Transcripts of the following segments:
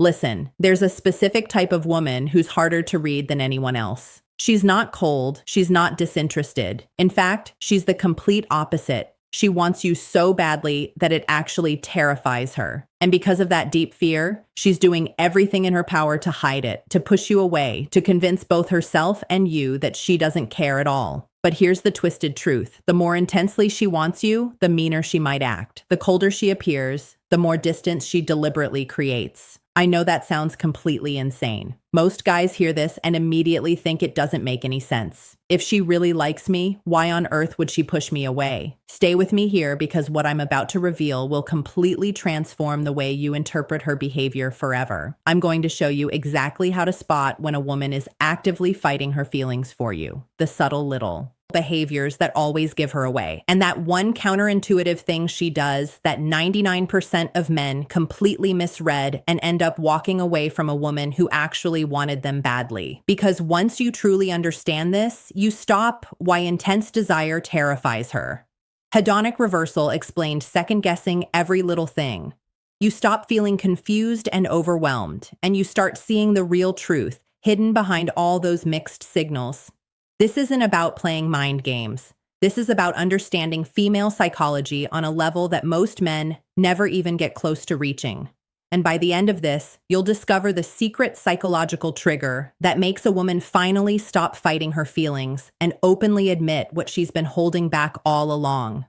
Listen, there's a specific type of woman who's harder to read than anyone else. She's not cold, she's not disinterested. In fact, she's the complete opposite. She wants you so badly that it actually terrifies her. And because of that deep fear, she's doing everything in her power to hide it, to push you away, to convince both herself and you that she doesn't care at all. But here's the twisted truth. The more intensely she wants you, the meaner she might act. The colder she appears, the more distance she deliberately creates. I know that sounds completely insane. Most guys hear this and immediately think it doesn't make any sense. If she really likes me, why on earth would she push me away? Stay with me here because what I'm about to reveal will completely transform the way you interpret her behavior forever. I'm going to show you exactly how to spot when a woman is actively fighting her feelings for you. The subtle little behaviors that always give her away. And that one counterintuitive thing she does that 99% of men completely misread and end up walking away from a woman who actually wanted them badly. Because once you truly understand this, you stop why intense desire terrifies her. Hedonic reversal explained second-guessing every little thing. You stop feeling confused and overwhelmed, and you start seeing the real truth hidden behind all those mixed signals. This isn't about playing mind games. This is about understanding female psychology on a level that most men never even get close to reaching. And by the end of this, you'll discover the secret psychological trigger that makes a woman finally stop fighting her feelings and openly admit what she's been holding back all along.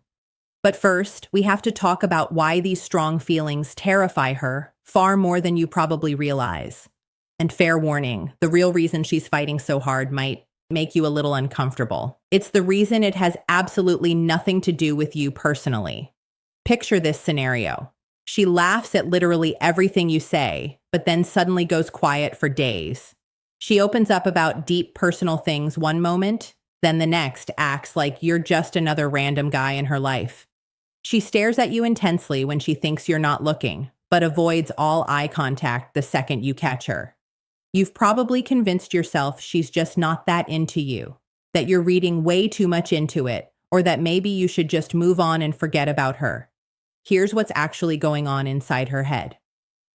But first, we have to talk about why these strong feelings terrify her far more than you probably realize. And fair warning, the real reason she's fighting so hard might make you a little uncomfortable. It's the reason it has absolutely nothing to do with you personally. Picture this scenario. She laughs at literally everything you say, but then suddenly goes quiet for days. She opens up about deep personal things one moment, then the next acts like you're just another random guy in her life. She stares at you intensely when she thinks you're not looking, but avoids all eye contact the second you catch her. You've probably convinced yourself she's just not that into you, that you're reading way too much into it, or that maybe you should just move on and forget about her. Here's what's actually going on inside her head.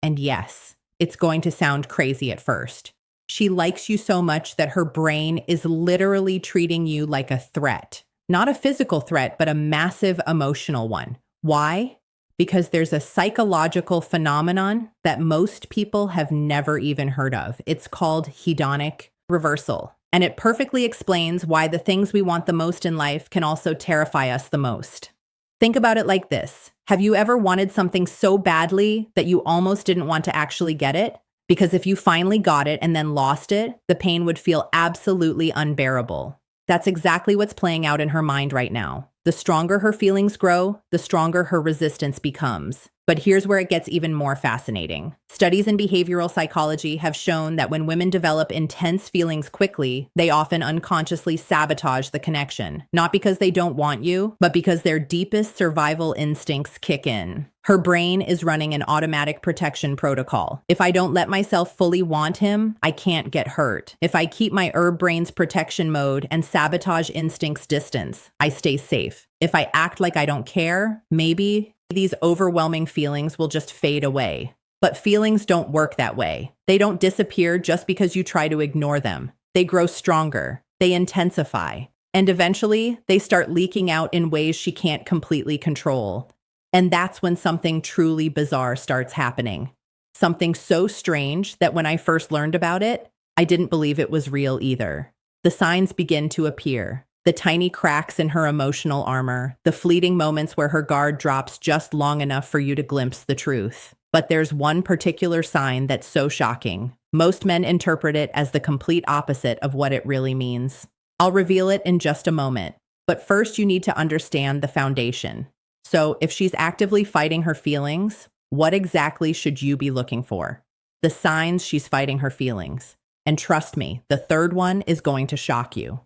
And yes, it's going to sound crazy at first. She likes you so much that her brain is literally treating you like a threat. Not a physical threat, but a massive emotional one. Why? Because there's a psychological phenomenon that most people have never even heard of. It's called hedonic reversal. And it perfectly explains why the things we want the most in life can also terrify us the most. Think about it like this. Have you ever wanted something so badly that you almost didn't want to actually get it? Because if you finally got it and then lost it, the pain would feel absolutely unbearable. That's exactly what's playing out in her mind right now. The stronger her feelings grow, the stronger her resistance becomes. But here's where it gets even more fascinating. Studies in behavioral psychology have shown that when women develop intense feelings quickly, they often unconsciously sabotage the connection. Not because they don't want you, but because their deepest survival instincts kick in. Her brain is running an automatic protection protocol. If I don't let myself fully want him, I can't get hurt. If I keep my brain's protection mode and sabotage instincts distance, I stay safe. If I act like I don't care, maybe these overwhelming feelings will just fade away. But feelings don't work that way. They don't disappear just because you try to ignore them. They grow stronger. They intensify. And eventually, they start leaking out in ways she can't completely control. And that's when something truly bizarre starts happening. Something so strange that when I first learned about it, I didn't believe it was real either. The signs begin to appear. The tiny cracks in her emotional armor, the fleeting moments where her guard drops just long enough for you to glimpse the truth. But there's one particular sign that's so shocking. Most men interpret it as the complete opposite of what it really means. I'll reveal it in just a moment. But first, you need to understand the foundation. So if she's actively fighting her feelings, what exactly should you be looking for? The signs she's fighting her feelings. And trust me, the third one is going to shock you.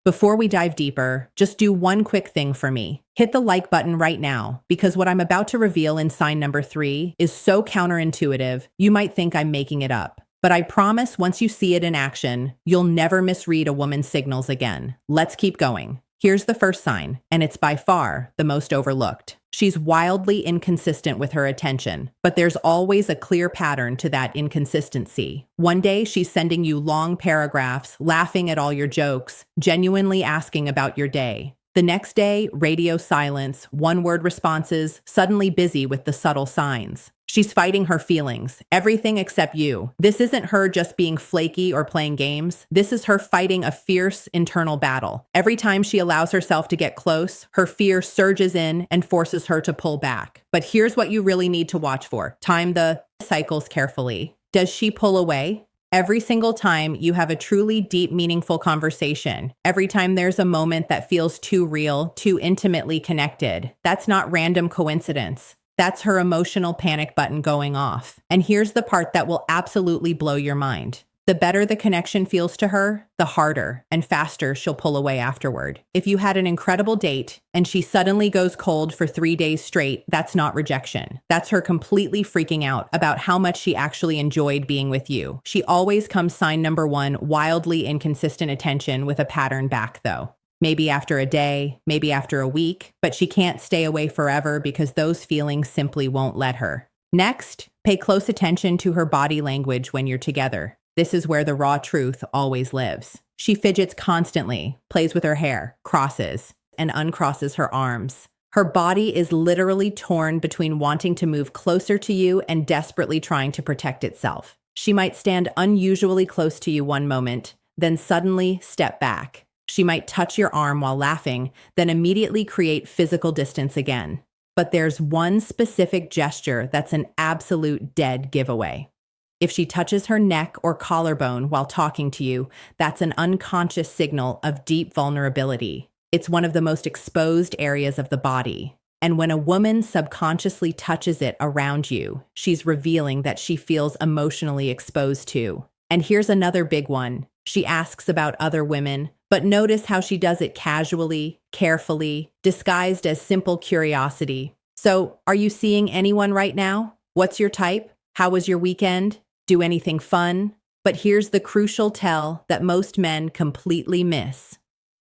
Before we dive deeper, just do one quick thing for me. Hit the like button right now, because what I'm about to reveal in sign number 3 is so counterintuitive, you might think I'm making it up. But I promise once you see it in action, you'll never misread a woman's signals again. Let's keep going. Here's the first sign, and it's by far the most overlooked. She's wildly inconsistent with her attention, but there's always a clear pattern to that inconsistency. One day, she's sending you long paragraphs, laughing at all your jokes, genuinely asking about your day. The next day, radio silence, one-word responses, suddenly busy with the subtle signs. She's fighting her feelings, everything except you. This isn't her just being flaky or playing games. This is her fighting a fierce internal battle. Every time she allows herself to get close, her fear surges in and forces her to pull back. But here's what you really need to watch for. Time the cycles carefully. Does she pull away? Every single time you have a truly deep, meaningful conversation, every time there's a moment that feels too real, too intimately connected, that's not random coincidence. That's her emotional panic button going off. And here's the part that will absolutely blow your mind. The better the connection feels to her, the harder and faster she'll pull away afterward. If you had an incredible date and she suddenly goes cold for 3 days straight, that's not rejection. That's her completely freaking out about how much she actually enjoyed being with you. She always comes sign number 1, wildly inconsistent attention with a pattern back though. Maybe after a day, maybe after a week, but she can't stay away forever because those feelings simply won't let her. Next, pay close attention to her body language when you're together. This is where the raw truth always lives. She fidgets constantly, plays with her hair, crosses, and uncrosses her arms. Her body is literally torn between wanting to move closer to you and desperately trying to protect itself. She might stand unusually close to you one moment, then suddenly step back. She might touch your arm while laughing, then immediately create physical distance again. But there's one specific gesture that's an absolute dead giveaway. If she touches her neck or collarbone while talking to you, that's an unconscious signal of deep vulnerability. It's one of the most exposed areas of the body. And when a woman subconsciously touches it around you, she's revealing that she feels emotionally exposed too. And here's another big one. She asks about other women, but notice how she does it casually, carefully, disguised as simple curiosity. So, are you seeing anyone right now? What's your type? How was your weekend? Do anything fun? But here's the crucial tell that most men completely miss.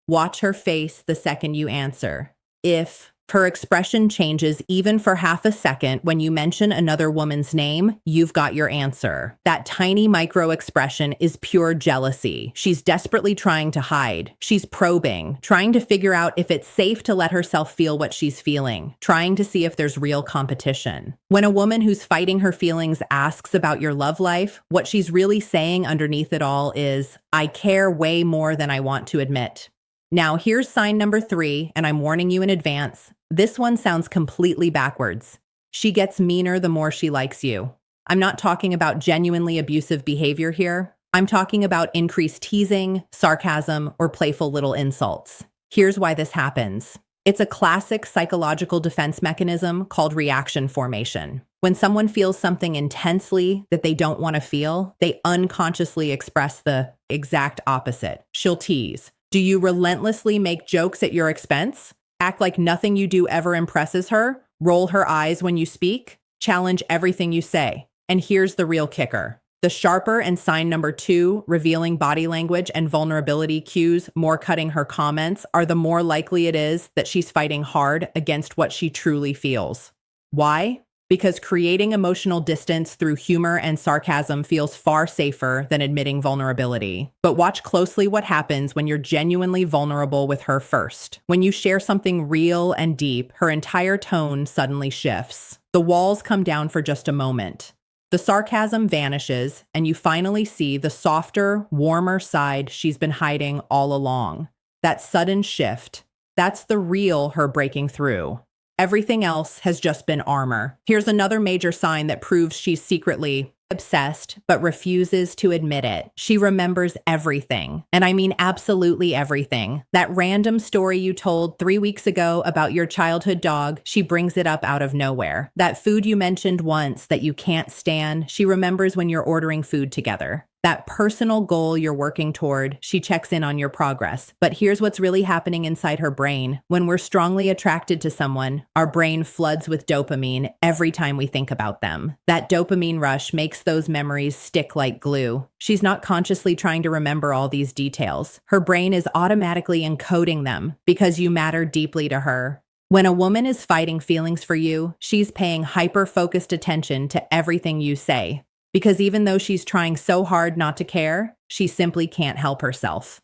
Watch her face the second you answer. If her expression changes even for half a second when you mention another woman's name, you've got your answer. That tiny micro expression is pure jealousy. She's desperately trying to hide. She's probing, trying to figure out if it's safe to let herself feel what she's feeling, trying to see if there's real competition. When a woman who's fighting her feelings asks about your love life, what she's really saying underneath it all is, I care way more than I want to admit. Now, here's sign number 3, and I'm warning you in advance. This one sounds completely backwards. She gets meaner the more she likes you. I'm not talking about genuinely abusive behavior here. I'm talking about increased teasing, sarcasm, or playful little insults. Here's why this happens. It's a classic psychological defense mechanism called reaction formation. When someone feels something intensely that they don't want to feel, they unconsciously express the exact opposite. She'll tease. Do you relentlessly make jokes at your expense? Act like nothing you do ever impresses her? Roll her eyes when you speak? Challenge everything you say. And here's the real kicker. The sharper and sign number 2, revealing body language and vulnerability cues, more cutting her comments, are the more likely it is that she's fighting hard against what she truly feels. Why? Because creating emotional distance through humor and sarcasm feels far safer than admitting vulnerability. But watch closely what happens when you're genuinely vulnerable with her first. When you share something real and deep, her entire tone suddenly shifts. The walls come down for just a moment. The sarcasm vanishes, and you finally see the softer, warmer side she's been hiding all along. That sudden shift, that's the real her breaking through. Everything else has just been armor. Here's another major sign that proves she's secretly obsessed, but refuses to admit it. She remembers everything. And I mean absolutely everything. That random story you told 3 weeks ago about your childhood dog, she brings it up out of nowhere. That food you mentioned once that you can't stand, she remembers when you're ordering food together. That personal goal you're working toward, she checks in on your progress. But here's what's really happening inside her brain. When we're strongly attracted to someone, our brain floods with dopamine every time we think about them. That dopamine rush makes those memories stick like glue. She's not consciously trying to remember all these details. Her brain is automatically encoding them because you matter deeply to her. When a woman is fighting feelings for you, she's paying hyper-focused attention to everything you say. Because even though she's trying so hard not to care, she simply can't help herself.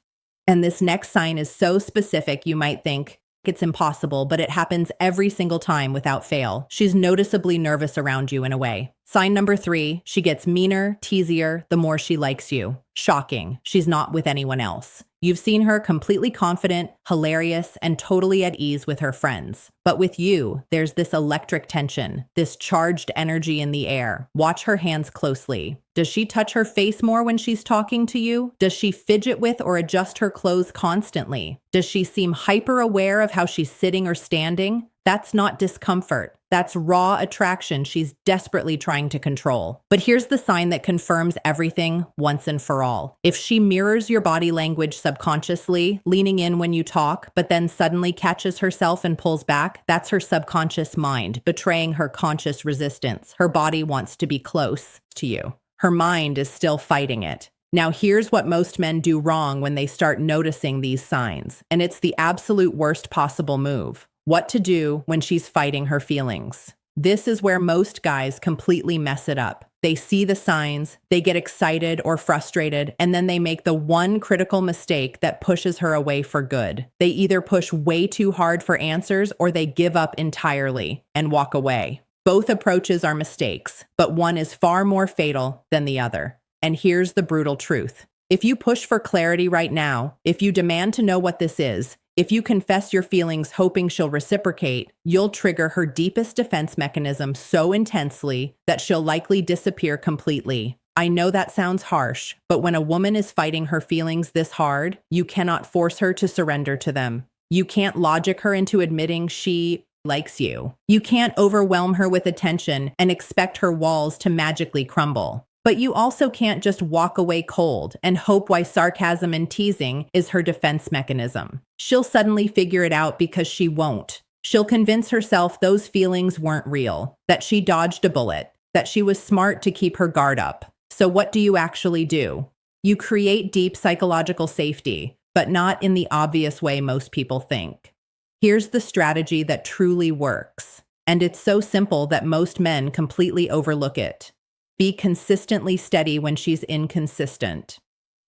And this next sign is so specific you might think it's impossible, but it happens every single time without fail. She's noticeably nervous around you in a way. Sign number 3, she gets meaner, teasier, the more she likes you. Shocking, she's not with anyone else. You've seen her completely confident, hilarious, and totally at ease with her friends. But with you, there's this electric tension, this charged energy in the air. Watch her hands closely. Does she touch her face more when she's talking to you? Does she fidget with or adjust her clothes constantly? Does she seem hyper aware of how she's sitting or standing? That's not discomfort. That's raw attraction she's desperately trying to control. But here's the sign that confirms everything once and for all. If she mirrors your body language subconsciously, leaning in when you talk, but then suddenly catches herself and pulls back, that's her subconscious mind betraying her conscious resistance. Her body wants to be close to you. Her mind is still fighting it. Now here's what most men do wrong when they start noticing these signs, and it's the absolute worst possible move. What to do when she's fighting her feelings. This is where most guys completely mess it up. They see the signs, they get excited or frustrated, and then they make the one critical mistake that pushes her away for good. They either push way too hard for answers or they give up entirely and walk away. Both approaches are mistakes, but one is far more fatal than the other. And here's the brutal truth. If you push for clarity right now, if you demand to know what this is, if you confess your feelings hoping she'll reciprocate, you'll trigger her deepest defense mechanism so intensely that she'll likely disappear completely. I know that sounds harsh, but when a woman is fighting her feelings this hard, you cannot force her to surrender to them. You can't logic her into admitting she likes you. You can't overwhelm her with attention and expect her walls to magically crumble. But you also can't just walk away cold and hope why sarcasm and teasing is her defense mechanism. She'll suddenly figure it out because she won't. She'll convince herself those feelings weren't real, that she dodged a bullet, that she was smart to keep her guard up. So what do you actually do? You create deep psychological safety, but not in the obvious way most people think. Here's the strategy that truly works, and it's so simple that most men completely overlook it. Be consistently steady when she's inconsistent.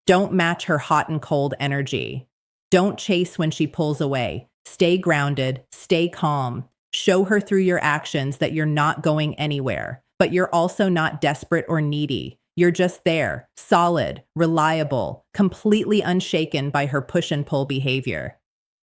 Don't match her hot and cold energy. Don't chase when she pulls away. Stay grounded, stay calm. Show her through your actions that you're not going anywhere, but you're also not desperate or needy. You're just there, solid, reliable, completely unshaken by her push and pull behavior.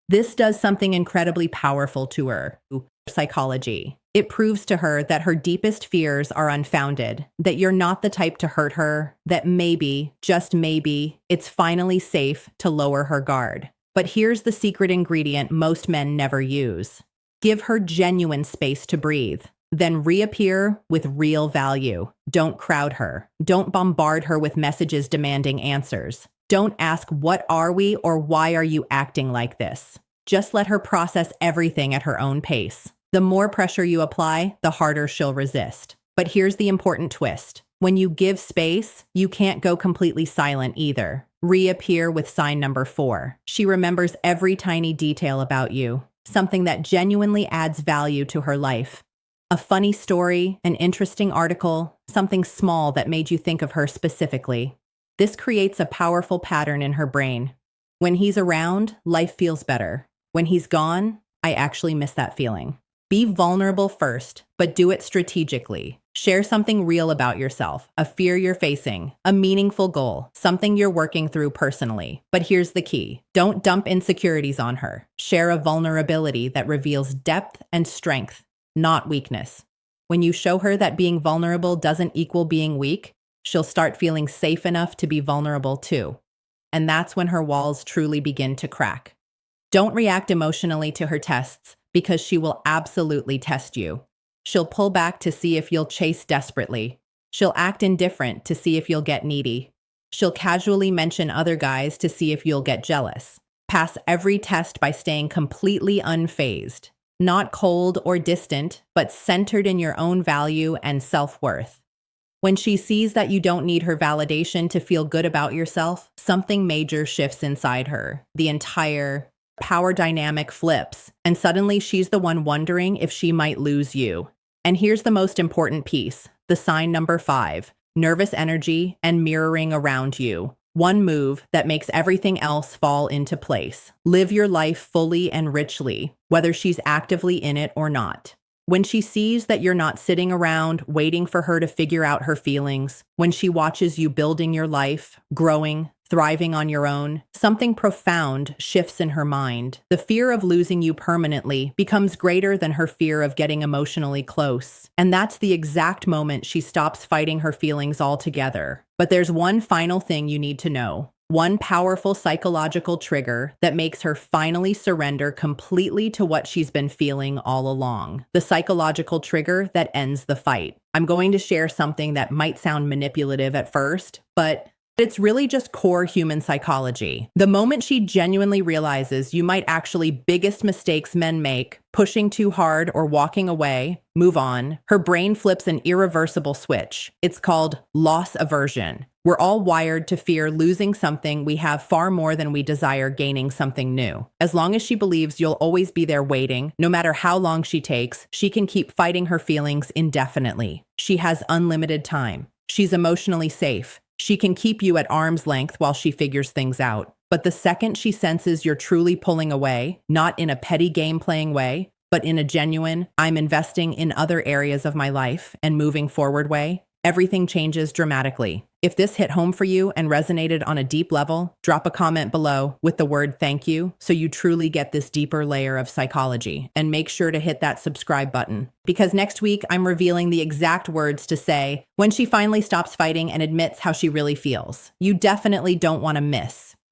This does something incredibly powerful to her, psychology. It proves to her that her deepest fears are unfounded, that you're not the type to hurt her, that maybe, just maybe, it's finally safe to lower her guard. But here's the secret ingredient most men never use. Give her genuine space to breathe, then reappear with real value. Don't crowd her. Don't bombard her with messages demanding answers. Don't ask, what are we or why are you acting like this? Just let her process everything at her own pace. The more pressure you apply, the harder she'll resist. But here's the important twist. When you give space, you can't go completely silent either. Reappear with sign number 4. She remembers every tiny detail about you, something that genuinely adds value to her life. A funny story, an interesting article, something small that made you think of her specifically. This creates a powerful pattern in her brain. When he's around, life feels better. When he's gone, I actually miss that feeling. Be vulnerable first, but do it strategically. Share something real about yourself, a fear you're facing, a meaningful goal, something you're working through personally. But here's the key. Don't dump insecurities on her. Share a vulnerability that reveals depth and strength, not weakness. When you show her that being vulnerable doesn't equal being weak, she'll start feeling safe enough to be vulnerable too. And that's when her walls truly begin to crack. Don't react emotionally to her tests, because she will absolutely test you. She'll pull back to see if you'll chase desperately. She'll act indifferent to see if you'll get needy. She'll casually mention other guys to see if you'll get jealous. Pass every test by staying completely unfazed. Not cold or distant, but centered in your own value and self-worth. When she sees that you don't need her validation to feel good about yourself, something major shifts inside her. The entire Power dynamic flips, and suddenly she's the one wondering if she might lose you. And here's the most important piece, the sign number 5, nervous energy and mirroring around you. One move that makes everything else fall into place. Live your life fully and richly, whether she's actively in it or not. When she sees that you're not sitting around waiting for her to figure out her feelings, when she watches you building your life, growing, thriving on your own, something profound shifts in her mind. The fear of losing you permanently becomes greater than her fear of getting emotionally close. And that's the exact moment she stops fighting her feelings altogether. But there's one final thing you need to know. One powerful psychological trigger that makes her finally surrender completely to what she's been feeling all along. The psychological trigger that ends the fight. I'm going to share something that might sound manipulative at first, but it's really just core human psychology. The moment she genuinely realizes you might actually biggest mistakes men make, pushing too hard or walking away, move on, her brain flips an irreversible switch. It's called loss aversion. We're all wired to fear losing something we have far more than we desire gaining something new. As long as she believes you'll always be there waiting, no matter how long she takes, she can keep fighting her feelings indefinitely. She has unlimited time. She's emotionally safe. She can keep you at arm's length while she figures things out. But the second she senses you're truly pulling away, not in a petty game-playing way, but in a genuine, I'm investing in other areas of my life and moving forward way, everything changes dramatically. If this hit home for you and resonated on a deep level, drop a comment below with the word thank you so you truly get this deeper layer of psychology. And make sure to hit that subscribe button, because next week I'm revealing the exact words to say when she finally stops fighting and admits how she really feels. You definitely don't want to miss.